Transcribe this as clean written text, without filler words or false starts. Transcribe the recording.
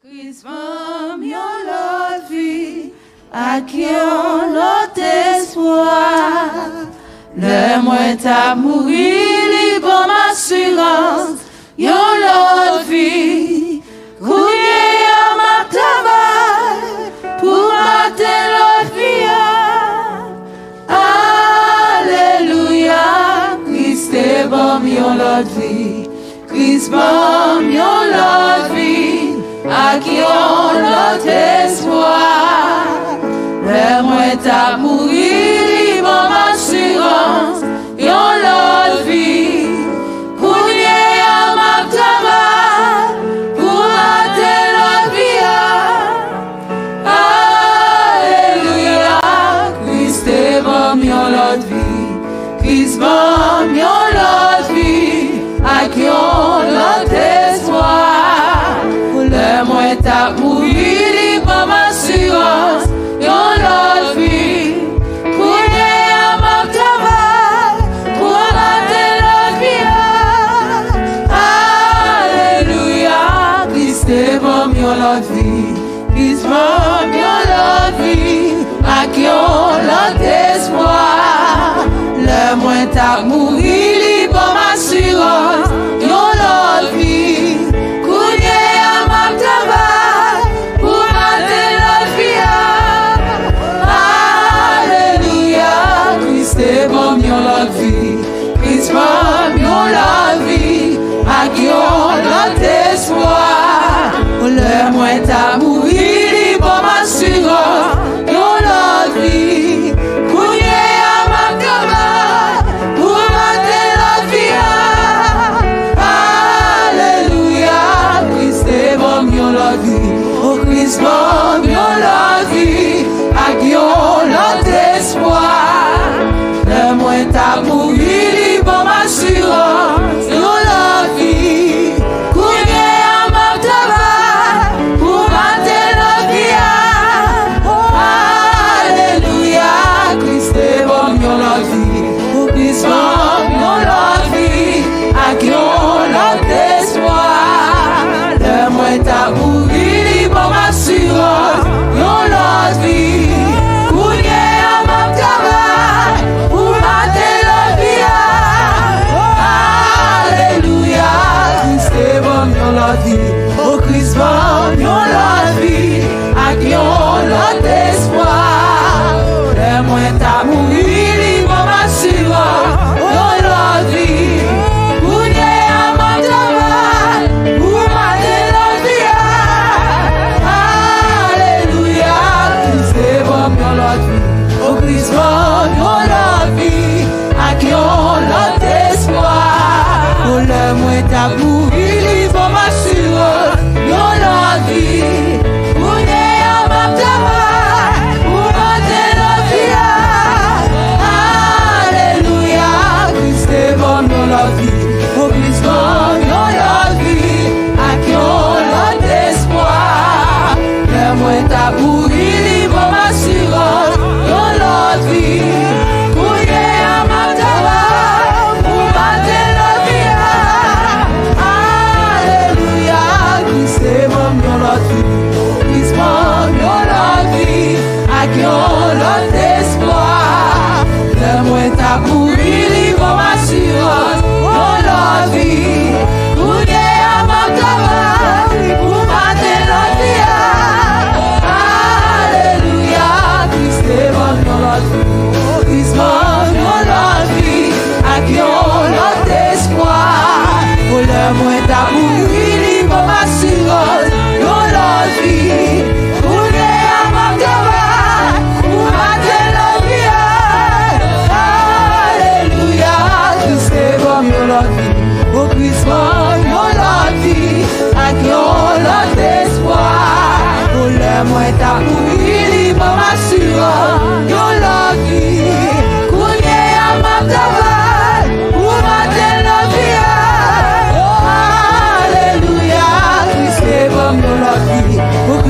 Christmas, yon lot vie, à qui on lot espoir. Le moins t'as mouri, li bon assurance, yon lot vie. Kouye yon ma travail, pour mater l'autre vie. Alléluia, Christ est bon, yon lot vie. Christ bon, yon lot vie. À qui on lot espoir. Le moins t'as mouri, bon assurance, yon lot vie. Kouye yon ma travail, pour mater l'autre vie. Alléluia, Christ est bon, yon lot vie. Christ bon, yon lot vie. À qui on lot espoir. Le moins t'as mouri, bon assurance, yon lot vie. Kouye yon ma travail, pour mater l'autre vie. Alléluia, Christ est bon, yon lot vie. Christ bon, yon lot vie. À qui on lot espoir. Le moins t'as mouri, bon assurance, yon lot vie. C'est bon, yon lot vie. Christ bon, yon lot vie. À qui on lot espoir. Le moins t'as mouri, bon assurance, yon lot vie. Kouye yon ma travail, pour mater l'autre vie. Alléluia, Christ est bon, yon lot vie. Oh Christ bon, yon lot vie. À qui on lot espoir. Le moins t'as mouri, bon assurance, yon lot vie. Kouye yon ma travail, pour mater l'autre vie. Alléluia, Christ est bon, yon lot vie. Oh Christ bon, yon lot vie. À qui on lot espoir. Le moins t'as mouri, bon assurance, yon lot vie. Kouye yon ma travail, pour mater l'autre vie. Alléluia, Christ est bon, yon lot vie. Oh Christ bon, yon lot vie. À qui on lot espoir. Le moins t'as mouri, bon assurance, yon lot vie. Kouye yon ma travail, pour mater l'autre vie. Alléluia, Christ est bon, yon lot vie. Oh Christ bon, yon lot vie. À qui on lot espoir. Oh le moins t'as mouri, bon assurance, yon lot vie. Kouye yon ma travail, pour mater l'autre vie. Alléluia, Christ est bon, yon lot vie. Oh Christ bon, yon lot vie. À qui on lot espoir. Le moins t'as mouri, bon assurance, yon lot vie. Kouye yon ma travail, pour mater l'autre vie. Alléluia, Christ est bon, yon lot vie. Christ bon, yon lot vie. À qui on lot espoir. Le moins t'as mouri, bon assurance, yon lot vie. Kouye yon ma travail, pour mater l'autre vie. Alléluia, Christ est bon, yon lot vie. Christ bon, yon lot vie. À qui on lot espoir. Oh le moins t'as mouri, bon assurance, yon lot vie. Kouye yon ma travail, pour mater l'autre vie. Alléluia, Christ est bon, yon lot vie. Oh Christ bon, yon lot vie. À qui on lot espoir. Oh le moins t'as mouri, bon assurance, yon lot vie. Kouye yon ma travail, pour mater l'autre vie. Alléluia, Christ est bon, yon lot vie. Oh